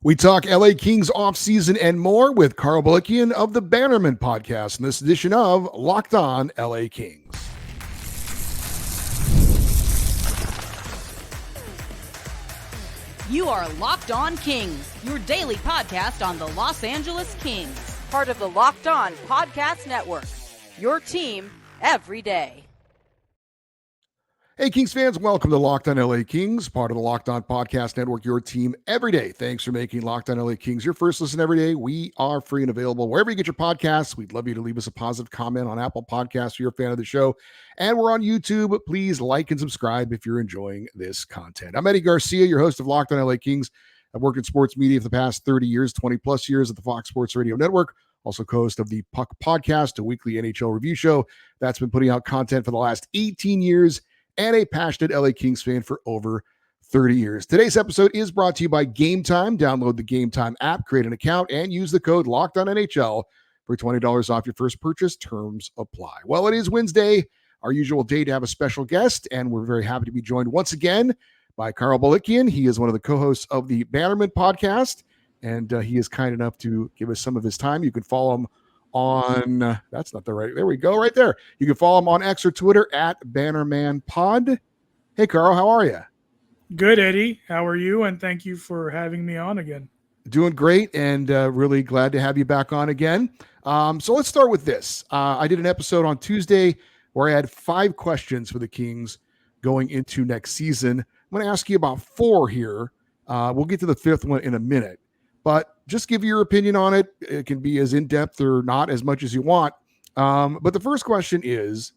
We talk LA Kings offseason and more with Karo Blikian of the Bannerman podcast in this edition of Locked On LA Kings. You are Locked On Kings, your daily podcast on the Los Angeles Kings, part of the Locked On Podcast Network, your team every day. Hey, Kings fans, welcome to Locked On LA Kings, part of the Locked On Podcast Network, your team every day. Thanks for making Locked On LA Kings your first listen every day. We are free and available wherever you get your podcasts. We'd love you to leave us a positive comment on Apple Podcasts if you're a fan of the show. And we're on YouTube. Please like and subscribe if you're enjoying this content. I'm Eddie Garcia, your host of Locked On LA Kings. I've worked in sports media for the past 30 years, 20 plus years at the Fox Sports Radio Network. Also co-host of the Puck Podcast, a weekly NHL review show that's been putting out content for the last 18 years. And a passionate LA Kings fan for over 30 years. Today's episode is brought to you by Gametime. Download the Gametime app, create an account, and use the code LOCKEDONNHL for $20 off your first purchase. Terms apply. Well, it is Wednesday, our usual day to have a special guest, and we're very happy to be joined once again by Karo Blikian. He is one of the co-hosts of the Bannerman podcast, and he is kind enough to give us some of his time. You can follow him on that's not the right, there we go, right there. You can follow him on X or Twitter at BannermanPod. Hey, Karo, how are you? Good, Eddie. How are you? And thank you for having me on again. Doing great, and really glad to have you back on again. So let's start with this. I did an episode on Tuesday where I had 5 questions for the Kings going into next season. I'm going to ask you about 4 here. We'll get to the 5th one in a minute. But just give your opinion on it. It can be as in-depth or not as much as you want. But the first question is,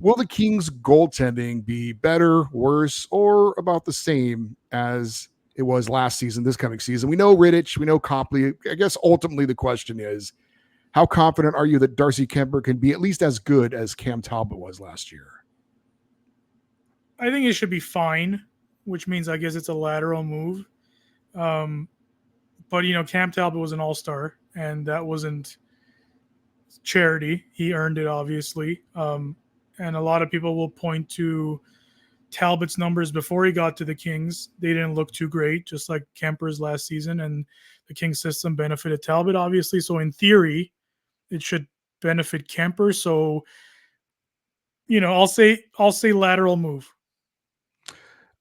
will the Kings' goaltending be better, worse, or about the same as it was last season, this coming season? We know Rittich, we know Copley. I guess ultimately the question is, how confident are you that Darcy Kuemper can be at least as good as Cam Talbot was last year? I think it should be fine, which means I guess it's a lateral move. But, you know, Cam Talbot was an all-star, and that wasn't charity. He earned it, obviously. And a lot of people will point to Talbot's numbers before he got to the Kings. They didn't look too great, just like Kemper's last season, and the Kings system benefited Talbot, obviously. So in theory, it should benefit Kuemper. So, you know, I'll say lateral move.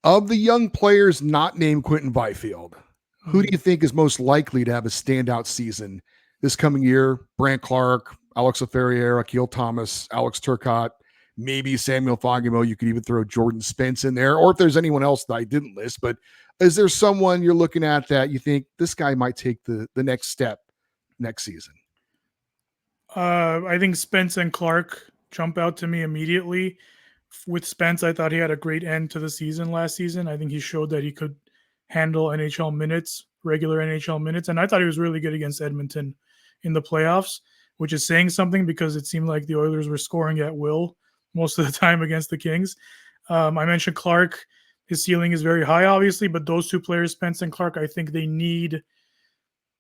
Of the young players not named Quinton Byfield, who do you think is most likely to have a standout season this coming year? Brandt Clarke, Alex Laferriere, Akil Thomas, Alex Turcotte, maybe Samuel Fagemo. You could even throw Jordan Spence in there, or if there's anyone else that I didn't list. But is there someone you're looking at that you think this guy might take the next step next season? I think Spence and Clarke jump out to me immediately. With Spence, I thought he had a great end to the season last season. I think he showed that he could handle NHL minutes, regular NHL minutes. And I thought he was really good against Edmonton in the playoffs, which is saying something because it seemed like the Oilers were scoring at will most of the time against the Kings. I mentioned Clarke. His ceiling is very high, obviously, but those 2 players, Spence and Clarke, I think they need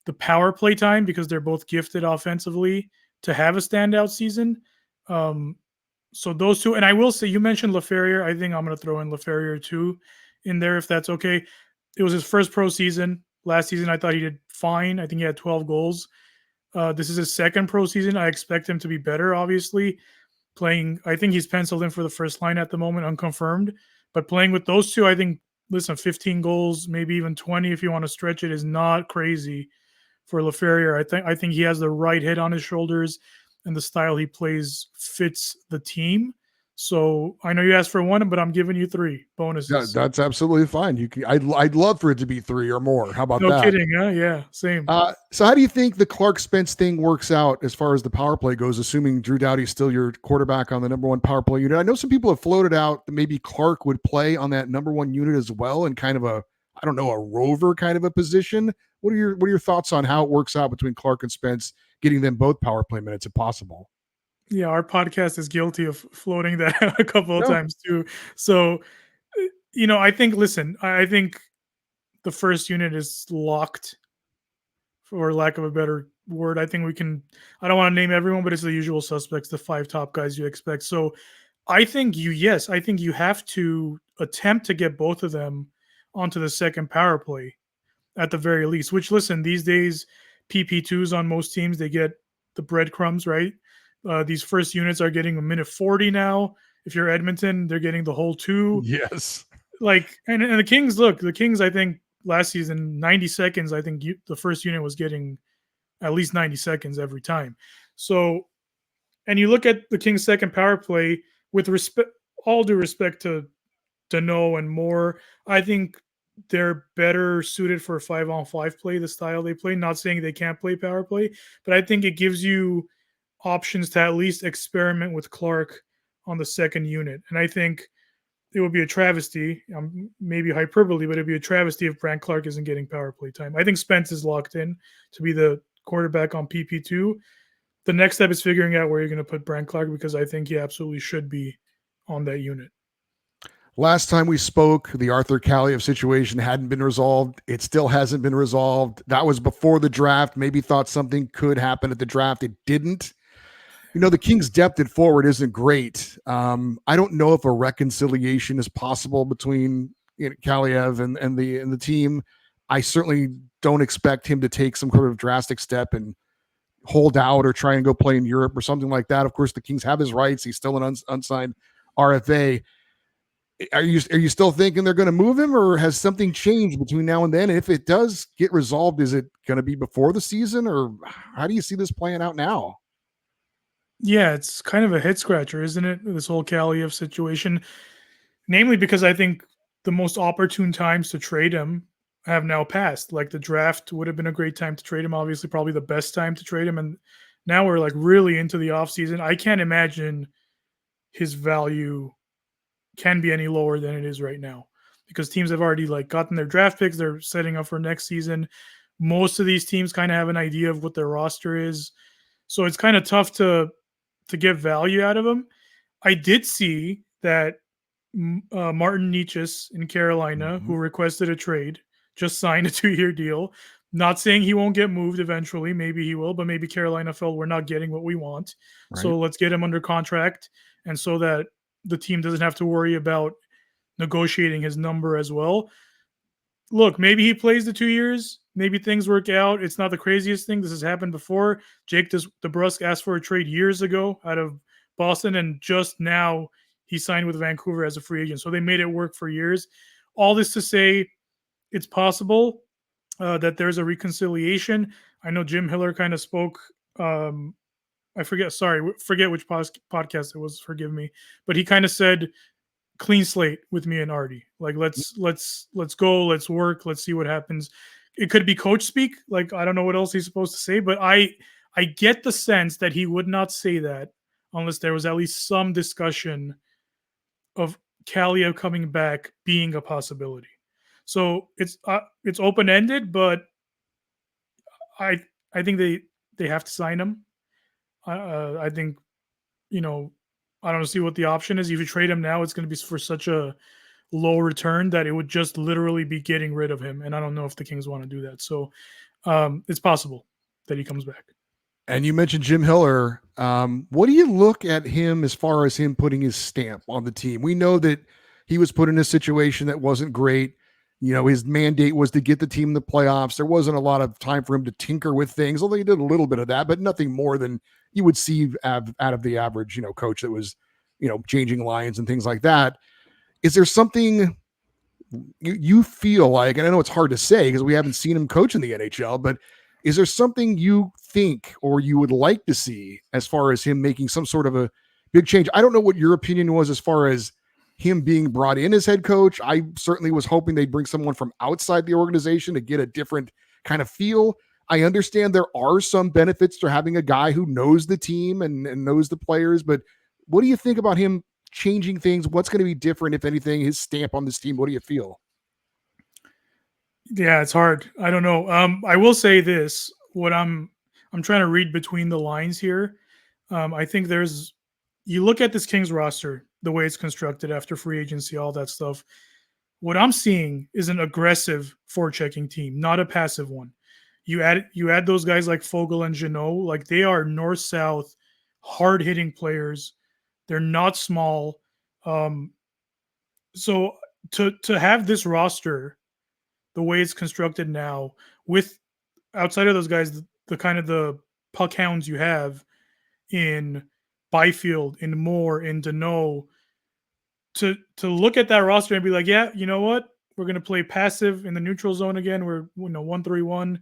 the power play time because they're both gifted offensively to have a standout season. So those 2, and I will say, you mentioned Laferriere. I think I'm going to throw in Laferriere too in there if that's okay. It was his first pro season. Last season, I thought he did fine. I think he had 12 goals. This is his second pro season. I expect him to be better, obviously. I think he's penciled in for the first line at the moment, unconfirmed. But playing with those 2, I think, 15 goals, maybe even 20 if you want to stretch it, is not crazy for Laferriere. I think he has the right head on his shoulders, and the style he plays fits the team. So I know you asked for 1, but I'm giving you 3 bonuses. Yeah, that's absolutely fine. I'd love for it to be 3 or more. How about that? No kidding, huh? Yeah, same. So how do you think the Clarke Spence thing works out as far as the power play goes, assuming Drew Doughty's still your quarterback on the number 1 power play unit? I know some people have floated out that maybe Clarke would play on that number 1 unit as well in kind of a rover kind of a position. What are your thoughts on how it works out between Clarke and Spence, getting them both power play minutes if possible? Yeah, our podcast is guilty of floating that out a couple of times too. So, you know, I think the first unit is locked, for lack of a better word. I don't want to name everyone, but it's the usual suspects, the 5 top guys you expect. So I think you have to attempt to get both of them onto the second power play. at the very least. Which, listen, these days PP2s on most teams, they get the breadcrumbs, right? These first units are getting a minute 40 now. If you're Edmonton, they're getting the whole 2. Yes. Like, and the Kings, look, the Kings, I think last season, 90 seconds, I think the first unit was getting at least 90 seconds every time. So, and you look at the Kings' second power play, with respect, all due respect to Danault and Moore, I think they're better suited for 5-on-5 play, the style they play. Not saying they can't play power play, but I think it gives you options to at least experiment with Clark on the second unit. And I think it would be a travesty, maybe hyperbole, but it'd be a travesty if Brandt Clark isn't getting power play time. I think Spence is locked in to be the quarterback on PP2. The next step is figuring out where you're going to put Brandt Clark, because I think he absolutely should be on that unit. Last time we spoke, the Arthur Kaliyev situation hadn't been resolved. It still hasn't been resolved. That was before the draft. Maybe thought something could happen at the draft. It didn't. The Kings' depth at forward isn't great. I don't know if a reconciliation is possible between Kaliyev and the team. I certainly don't expect him to take some sort of drastic step and hold out or try and go play in Europe or something like that. Of course, the Kings have his rights. He's still an unsigned RFA. Are you still thinking they're going to move him, or has something changed between now and then? And if it does get resolved, is it going to be before the season, or how do you see this playing out now? Yeah, it's kind of a head scratcher, isn't it? This whole Kaliyev situation, namely because I think the most opportune times to trade him have now passed. Like, the draft would have been a great time to trade him, obviously probably the best time to trade him. And now we're like really into the offseason. I can't imagine his value can be any lower than it is right now, because teams have already like gotten their draft picks. They're setting up for next season. Most of these teams kind of have an idea of what their roster is. So it's kind of tough to get value out of him. I did see that Martin Nietzsche in Carolina, who requested a trade, just signed a 2-year deal. Not saying he won't get moved eventually. Maybe he will, but maybe Carolina felt we're not getting what we want. Right. So let's get him under contract, and so that the team doesn't have to worry about negotiating his number as well. Look, maybe he plays the 2 years. Maybe things work out. It's not the craziest thing. This has happened before. Jake DeBrusk asked for a trade years ago out of Boston, and just now he signed with Vancouver as a free agent. So they made it work for years. All this to say, it's possible that there's a reconciliation. I know Jim Hiller kind of spoke. I forget which podcast it was. Forgive me, but he kind of said, "Clean slate with me and Artie. Like, let's go, let's work, let's see what happens." It could be coach speak. Like, I don't know what else he's supposed to say, but I get the sense that he would not say that unless there was at least some discussion of Kaliyev coming back being a possibility. So it's open ended, but I think they have to sign him. I think, I don't see what the option is. If you trade him now, it's going to be for such a low return that it would just literally be getting rid of him. And I don't know if the Kings want to do that. So it's possible that he comes back. And you mentioned Jim Hiller. What do you look at him as far as him putting his stamp on the team? We know that he was put in a situation that wasn't great. His mandate was to get the team in the playoffs. There wasn't a lot of time for him to tinker with things, although he did a little bit of that, but nothing more than you would see out of the average, coach that was, changing lines and things like that. Is there something you feel like, and I know it's hard to say because we haven't seen him coach in the NHL, but is there something you think or you would like to see as far as him making some sort of a big change? I don't know what your opinion was as far as him being brought in as head coach. I certainly was hoping they'd bring someone from outside the organization to get a different kind of feel. I understand there are some benefits to having a guy who knows the team and knows the players, but what do you think about him changing things? What's going to be different, if anything, his stamp on this team? What do you feel? Yeah, it's hard. I don't know. I will say this, what I'm trying to read between the lines here. I think you look at this Kings roster, the way it's constructed after free agency, all that stuff. What I'm seeing is an aggressive forechecking team, not a passive one. You add those guys like Fogle and Jeannot, like they are north-south, hard-hitting players. They're not small. So to have this roster the way it's constructed now, with outside of those guys, the kind of the puck hounds you have in Byfield, in Moore, in Deneau, to look at that roster and be like, yeah, you know what? We're going to play passive in the neutral zone again. We're 1-3-1.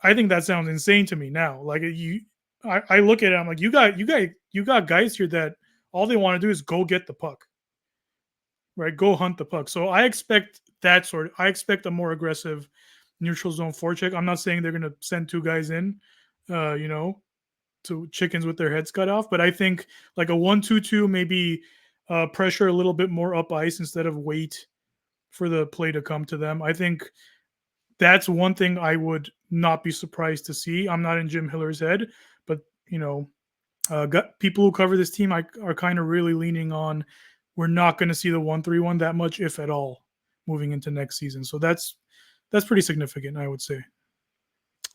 I think that sounds insane to me now. Like I look at it, I'm like, you got guys here that all they want to do is go get the puck, right? Go hunt the puck. So I expect I expect a more aggressive neutral zone forecheck. I'm not saying they're going to send two guys in, to chickens with their heads cut off, but I think like a 1-2-2, maybe pressure a little bit more up ice instead of wait for the play to come to them. I think that's one thing I would not be surprised to see. I'm not in Jim Hiller's head, but people who cover this team are kind of really leaning on we're not going to see the 1-3-1 that much, if at all, moving into next season. So that's pretty significant, I would say.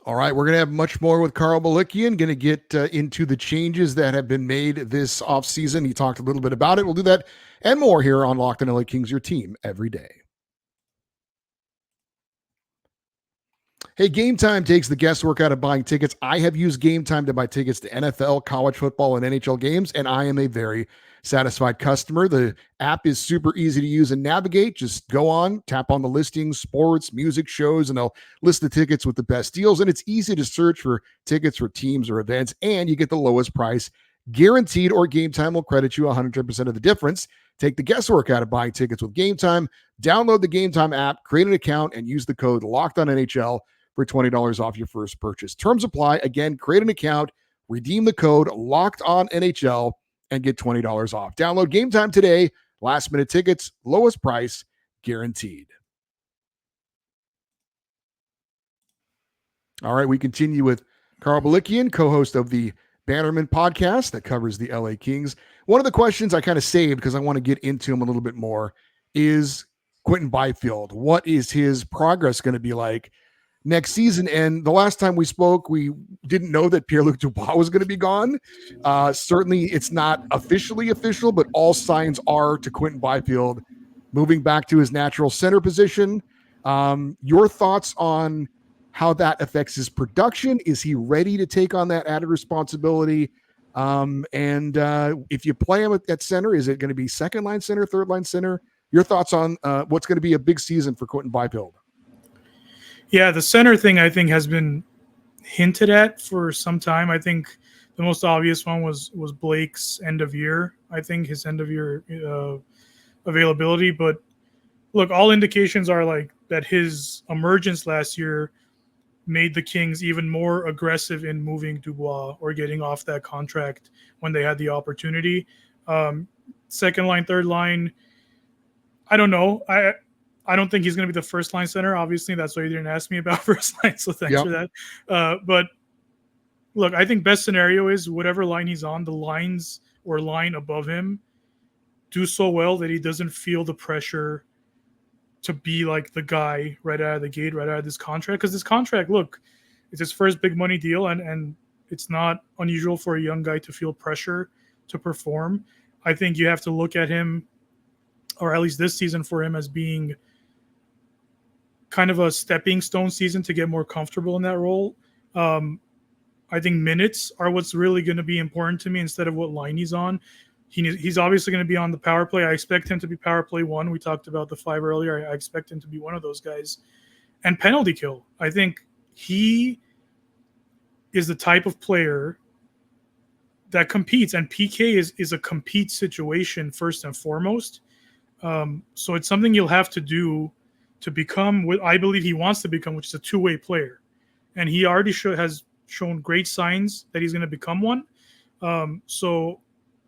All right, we're going to have much more with Karo Blikian. Going to get into the changes that have been made this offseason. He talked a little bit about it. We'll do that and more here on Locked On LA Kings, your team every day. Hey, Gametime takes the guesswork out of buying tickets. I have used Gametime to buy tickets to NFL, college football, and NHL games, and I am a very satisfied customer. The app is super easy to use and navigate. Just go on, tap on the listings, sports, music, shows, and they'll list the tickets with the best deals. And it's easy to search for tickets for teams or events, and you get the lowest price guaranteed, or Gametime will credit you 100% of the difference. Take the guesswork out of buying tickets with Gametime. Download the Gametime app, create an account, and use the code LOCKEDONNHL for $20 off your first purchase. Terms apply. Again, create an account, redeem the code LOCKEDONNHL, and get $20 off. Download Gametime today. Last minute tickets, lowest price guaranteed. All right, we continue with Karo Blikian, co-host of the Bannerman podcast that covers the LA Kings. One of the questions I kind of saved because I want to get into him a little bit more is Quinton Byfield. What is his progress going to be like next season? And the last time we spoke, we didn't know that Pierre-Luc Dubois was going to be gone. Certainly it's not officially official, but all signs are to Quinton Byfield moving back to his natural center position. Your thoughts on how that affects his production? Is he ready to take on that added responsibility? And if you play him at center, is it going to be second line center, third line center? Your thoughts on what's going to be a big season for Quinton Byfield? Yeah, the center thing I think has been hinted at for some time. I think the most obvious one was Blake's end of year. I think his end of year availability. But look, all indications are like that his emergence last year made the Kings even more aggressive in moving Dubois or getting off that contract when they had the opportunity. Second line, third line, I don't know. I don't think he's going to be the first line center. Obviously, that's why you didn't ask me about first line, so thanks for that. But look, I think best scenario is whatever line he's on, the lines or line above him do so well that he doesn't feel the pressure to be like the guy right out of the gate, right out of this contract. Because this contract, look, it's his first big money deal, and it's not unusual for a young guy to feel pressure to perform. I think you have to look at him, or at least this season for him, as being kind of a stepping stone season to get more comfortable in that role. I think minutes are what's really going to be important to me instead of what line he's on. He's obviously going to be on the power play. I expect him to be power play one. We talked about the 5 earlier. I expect him to be one of those guys. And penalty kill. I think he is the type of player that competes, and PK is a compete situation first and foremost. So it's something you'll have to do to become what I believe he wants to become, which is a two-way player. And he already has shown great signs that he's going to become one. So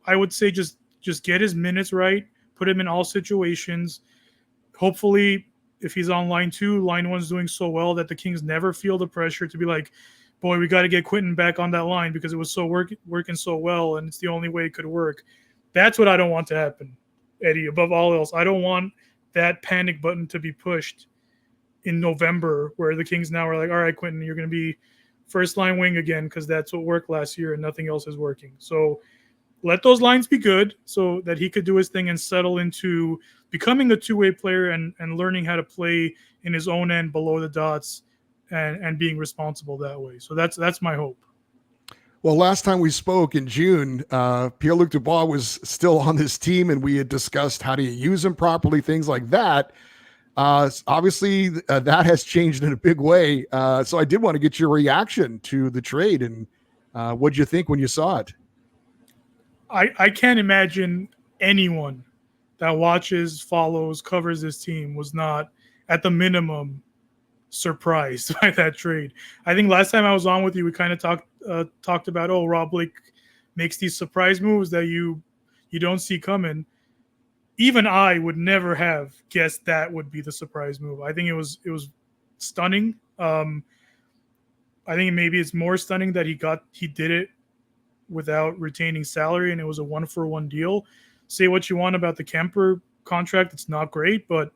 I would say just get his minutes right, put him in all situations. Hopefully, if he's on line 2, line 1's doing so well that the Kings never feel the pressure to be like, boy, we got to get Quinton back on that line because it was so working so well, and it's the only way it could work. That's what I don't want to happen, Eddie, above all else. I don't want that panic button to be pushed in November where the Kings now are like, all right, Quinton, you're going to be first line wing again because that's what worked last year and nothing else is working. So let those lines be good so that he could do his thing and settle into becoming a two-way player and learning how to play in his own end below the dots and being responsible that way. So that's my hope. Well, last time we spoke in June, Pierre-Luc Dubois was still on this team, and we had discussed how do you use him properly, things like that. Obviously, that has changed in a big way. So I did want to get your reaction to the trade, and what'd you think when you saw it? I can't imagine anyone that watches, follows, covers this team was not, at the minimum, surprised by that trade. I think last time I was on with you, we kind of talked about, Rob Blake makes these surprise moves that you don't see coming. Even I would never have guessed that would be the surprise move. I think it was stunning. I think maybe it's more stunning that he did it without retaining salary, and it was a 1-for-1 deal. Say what you want about the Kemper contract, it's not great, but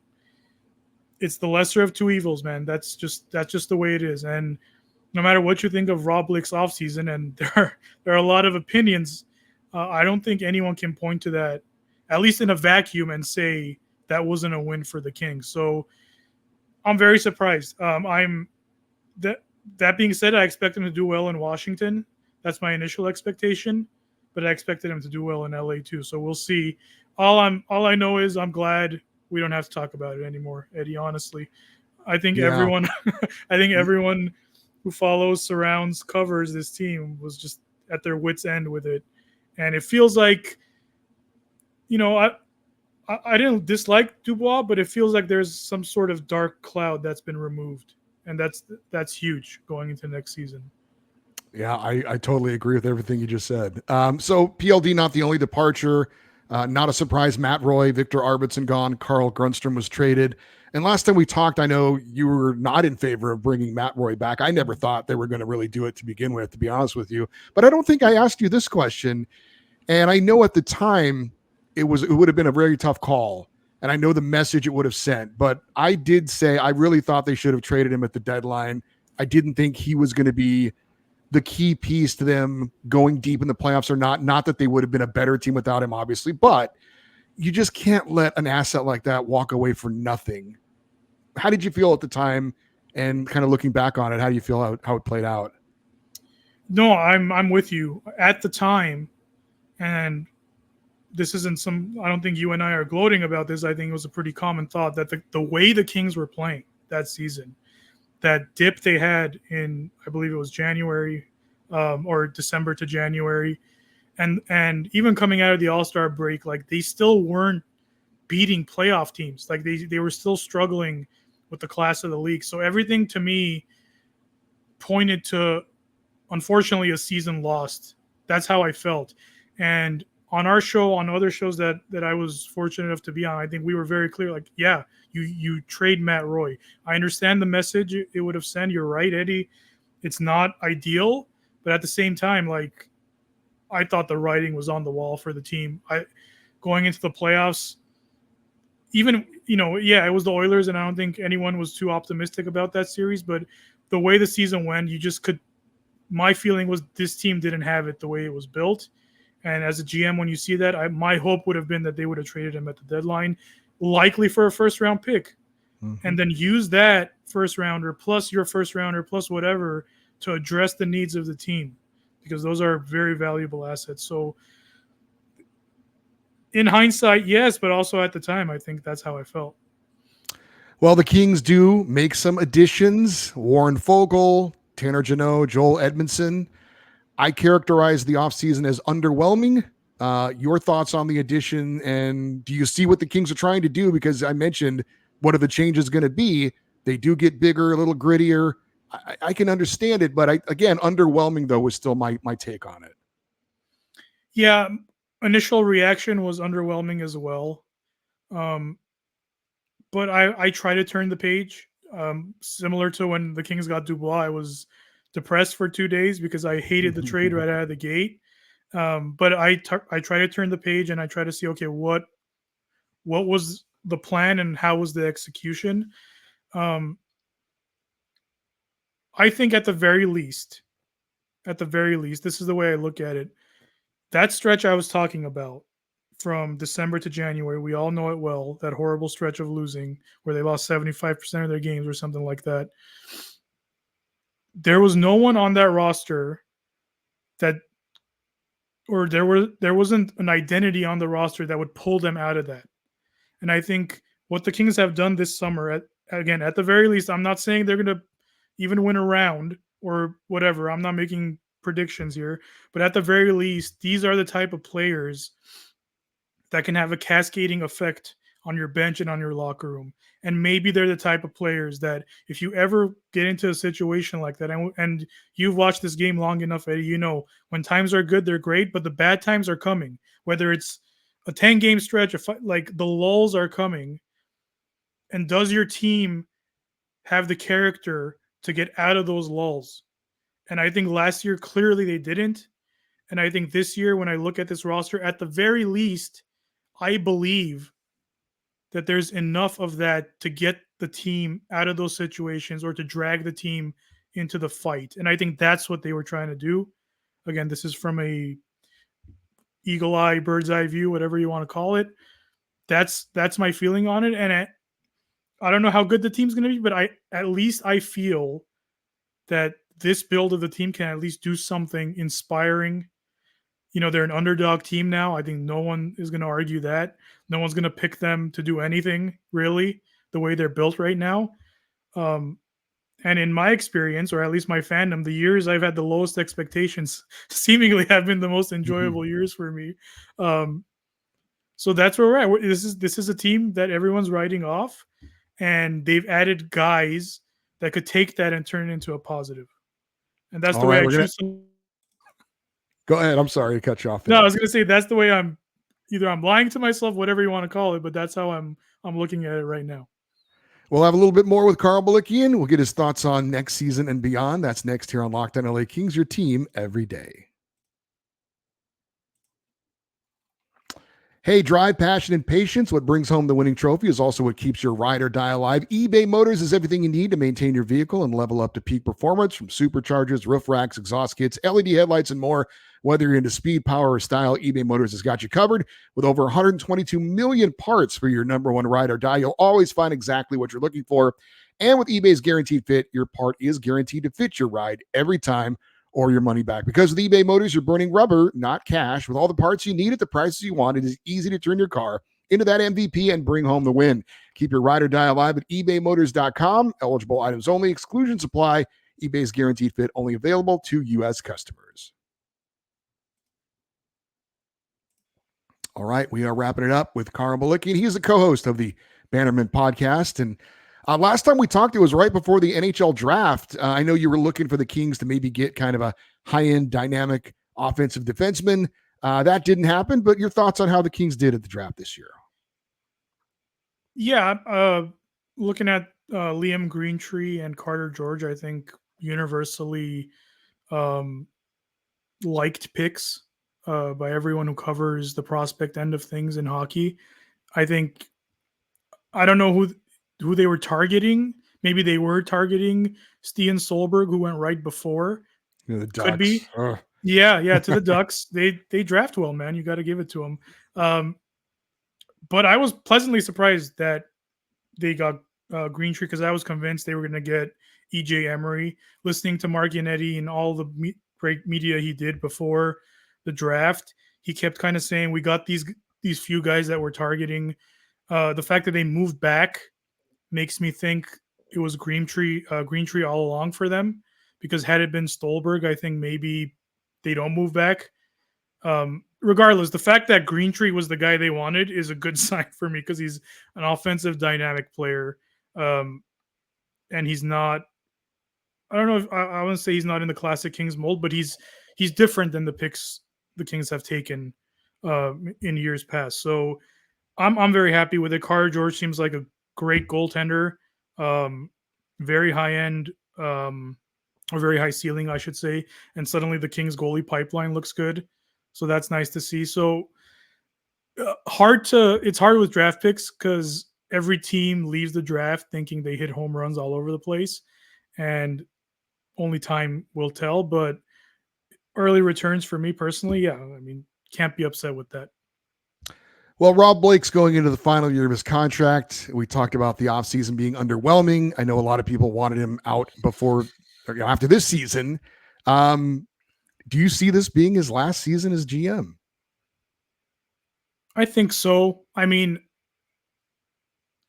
it's the lesser of two evils, man. That's just the way it is. And no matter what you think of Rob Blake's offseason, and there are a lot of opinions, I don't think anyone can point to that, at least in a vacuum, and say that wasn't a win for the Kings. So I'm very surprised. That being said, I expect him to do well in Washington. That's my initial expectation, but I expected him to do well in LA too. So we'll see. All I know is I'm glad we don't have to talk about it anymore, Eddie. Honestly, I think everyone who follows, surrounds, covers this team was just at their wits' end with it, and it feels like, I didn't dislike Dubois, but it feels like there's some sort of dark cloud that's been removed, and that's huge going into next season. Yeah, I totally agree with everything you just said. So PLD, not the only departure. Not a surprise, Matt Roy, Victor Arvidsson gone, Carl Grundstrom was traded. And last time we talked, I know you were not in favor of bringing Matt Roy back. I never thought they were going to really do it to begin with, to be honest with you. But I don't think I asked you this question. And I know at the time it would have been a very tough call. And I know the message it would have sent. But I did say I really thought they should have traded him at the deadline. I didn't think he was going to be the key piece to them going deep in the playoffs or not. Not that they would have been a better team without him, obviously, but you just can't let an asset like that walk away for nothing. How did you feel at the time, and kind of looking back on it, how do you feel how it played out? No, I'm with you at the time, and this isn't I don't think you and I are gloating about this. I think it was a pretty common thought that the way the Kings were playing that season, that dip they had in, I believe it was January or December to January, and even coming out of the All-Star break, like they still weren't beating playoff teams. Like they were still struggling with the class of the league. So everything to me pointed to, unfortunately, a season lost. That's how I felt. And on our show, on other shows that I was fortunate enough to be on, I think we were very clear, like, yeah, you trade Matt Roy. I understand the message it would have sent. You're right, Eddie. It's not ideal, but at the same time, like, I thought the writing was on the wall for the team. Going into the playoffs, even, it was the Oilers, and I don't think anyone was too optimistic about that series, but the way the season went, you just could, my feeling was this team didn't have it the way it was built. And as a GM, when you see that, my hope would have been that they would have traded him at the deadline, likely for a first-round pick, and then use that first-rounder plus your first-rounder plus whatever to address the needs of the team, because those are very valuable assets. So in hindsight, yes, but also at the time, I think that's how I felt. Well, the Kings do make some additions. Warren Fogle, Tanner Jeannot, Joel Edmondson. I characterize the offseason as underwhelming. Your thoughts on the addition, and do you see what the Kings are trying to do? Because I mentioned what are the changes going to be. They do get bigger, a little grittier. I can understand it, but again, underwhelming though was still my take on it. Yeah, initial reaction was underwhelming as well. But I try to turn the page. Similar to when the Kings got Dubois, I was depressed for 2 days because I hated the trade right out of the gate. But I try to turn the page, and I try to see, okay, what was the plan and how was the execution? I think at the very least, this is the way I look at it. That stretch I was talking about, from December to January. We all know it well, that horrible stretch of losing where they lost 75% of their games or something like that. There was no one on that roster that, or there wasn't an identity on the roster that would pull them out of that. And I think what the Kings have done this summer, at the very least, I'm not saying they're going to even win a round or whatever. I'm not making predictions here, but at the very least, these are the type of players that can have a cascading effect on your bench and on your locker room. And maybe they're the type of players that if you ever get into a situation like that, and you've watched this game long enough, Eddie, you know, when times are good, they're great, but the bad times are coming. Whether it's a 10-game stretch, like the lulls are coming. And does your team have the character to get out of those lulls? And I think last year, clearly they didn't. And I think this year, when I look at this roster, at the very least, I believe that there's enough of that to get the team out of those situations or to drag the team into the fight. And I think that's what they were trying to do. Again, this is from a eagle eye, bird's eye view, whatever you want to call it. That's my feeling on it. And I don't know how good the team's going to be, but I feel that this build of the team can at least do something inspiring. You know, they're an underdog team now. I think no one is going to argue that. No one's going to pick them to do anything, really, the way they're built right now. And in my experience, or at least my fandom, the years I've had the lowest expectations seemingly have been the most enjoyable years for me. So that's where we're at. This is a team that everyone's writing off, and they've added guys that could take that and turn it into a positive. And that's the way I choose to. Go ahead. I'm sorry to cut you off. No, I was going to say that's the way I'm lying to myself, whatever you want to call it, but that's how I'm looking at it right now. We'll have a little bit more with Karo Blikian. We'll get his thoughts on next season and beyond. That's next here on Locked On LA Kings, your team every day. Hey, drive, passion, and patience. What brings home the winning trophy is also what keeps your ride or die alive. eBay Motors is everything you need to maintain your vehicle and level up to peak performance, from superchargers, roof racks, exhaust kits, LED headlights, and more. Whether you're into speed, power, or style, eBay Motors has got you covered. With over 122 million parts for your number one ride or die, you'll always find exactly what you're looking for. And with eBay's Guaranteed Fit, your part is guaranteed to fit your ride every time, or your money back. Because with eBay Motors, you're burning rubber, not cash. With all the parts you need at the prices you want, it is easy to turn your car into that MVP and bring home the win. Keep your ride or die alive at ebaymotors.com. Eligible items only. Exclusions apply. eBay's Guaranteed Fit only available to U.S. customers. All right, we are wrapping it up with Karo Blikian. He is the co-host of the Bannerman podcast. And last time we talked, it was right before the NHL draft. I know you were looking for the Kings to maybe get kind of a high-end, dynamic offensive defenseman. That didn't happen, but your thoughts on how the Kings did at the draft this year? Yeah, looking at Liam Greentree and Carter George, I think universally liked picks by everyone who covers the prospect end of things in hockey. I don't know who they were targeting. Maybe they were targeting Stian Solberg, who went right before. The Ducks. Could be. Yeah, to the Ducks. They draft well, man. You got to give it to them. But I was pleasantly surprised that they got Greentree, because I was convinced they were going to get EJ Emery. Listening to Mark Yannetti and all the great media he did before the draft, he kept kind of saying, we got these few guys that we're targeting. The fact that they moved back makes me think it was Greentree all along for them, because had it been Stolberg, I think maybe they don't move back. Regardless, the fact that Greentree was the guy they wanted is a good sign for me, because he's an offensive dynamic player. And he's not, I don't know if I want to say he's not in the classic Kings mold, but he's different than the picks the Kings have taken in years past. So I'm very happy with it. Carter George seems like a great goaltender, very high end, or very high ceiling, I should say. And suddenly the Kings goalie pipeline looks good. So that's nice to see. So it's hard with draft picks, because every team leaves the draft thinking they hit home runs all over the place, and only time will tell. But early returns for me personally, yeah, I mean, can't be upset with that. Well, Rob Blake's going into the final year of his contract. We talked about the offseason being underwhelming. I know a lot of people wanted him out before, after this season. Do you see this being his last season as GM? I think so. I mean,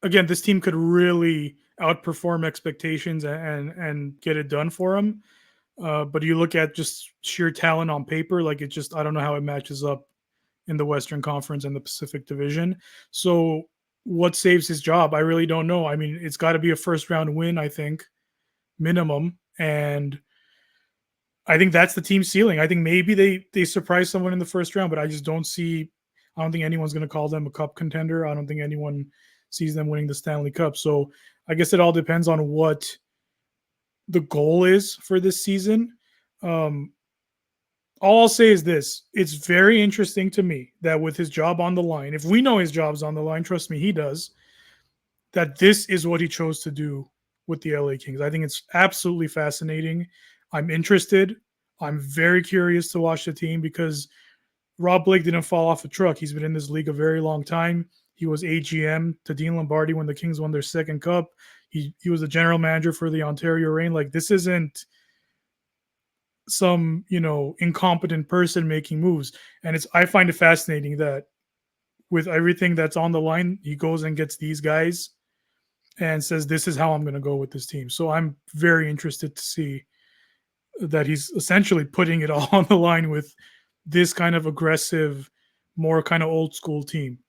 again, this team could really outperform expectations and get it done for him. But you look at just sheer talent on paper, like it just, I don't know how it matches up in the Western Conference and the Pacific Division. So what saves his job? I really don't know. I mean, it's got to be a first round win, I think, minimum. And I think that's the team's ceiling. I think maybe they surprise someone in the first round, but I just don't think anyone's going to call them a cup contender. I don't think anyone sees them winning the Stanley Cup. So I guess it all depends on what the goal is for this season. All I'll say is this. It's very interesting to me that with his job on the line, if we know his job's on the line, trust me, he does, that this is what he chose to do with the LA Kings. I think it's absolutely fascinating. I'm interested. I'm very curious to watch the team because Rob Blake didn't fall off a truck. He's been in this league a very long time. He was AGM to Dean Lombardi when the Kings won their second cup. He was the general manager for the Ontario Reign. Like, this isn't some, incompetent person making moves. And I find it fascinating that with everything that's on the line, he goes and gets these guys and says, this is how I'm going to go with this team. So I'm very interested to see that he's essentially putting it all on the line with this kind of aggressive, more kind of old school team.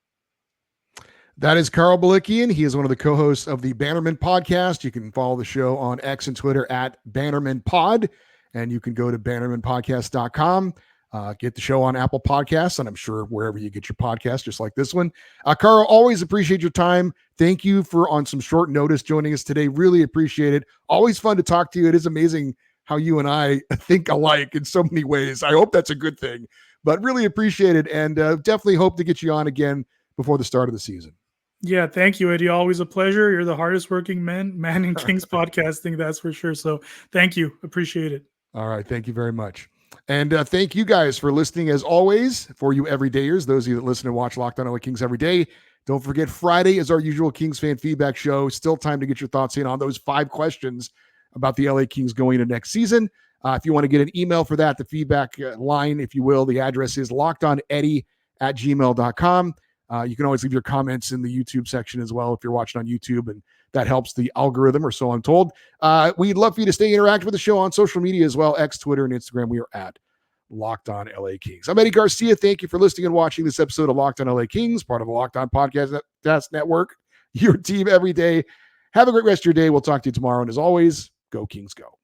That is Karo Blikian. He is one of the co-hosts of the Bannerman podcast. You can follow the show on X and Twitter at Bannerman Pod, and you can go to bannermanpodcast.com. Get the show on Apple Podcasts, and I'm sure wherever you get your podcast, just like this one. Karo, always appreciate your time. Thank you for on some short notice joining us today. Really appreciate it. Always fun to talk to you. It is amazing how you and I think alike in so many ways. I hope that's a good thing, but really appreciate it, and definitely hope to get you on again before the start of the season. Yeah, thank you, Eddie. Always a pleasure. You're the hardest working man in Kings podcasting, that's for sure. So thank you. Appreciate it. All right. Thank you very much. And thank you guys for listening as always. For you everydayers, those of you that listen and watch Locked On LA Kings every day, don't forget Friday is our usual Kings fan feedback show. Still time to get your thoughts in on those 5 questions about the LA Kings going into next season. If you want to get an email for that, the feedback line, if you will, the address is lockedoneddie@gmail.com. You can always leave your comments in the YouTube section as well if you're watching on YouTube, and that helps the algorithm, or so I'm told. We'd love for you to stay interactive with the show on social media as well, X, Twitter, and Instagram. We are at Locked On LA Kings. I'm Eddie Garcia. Thank you for listening and watching this episode of Locked On LA Kings, part of the Locked On Podcast Network, your team every day. Have a great rest of your day. We'll talk to you tomorrow, and as always, go Kings go.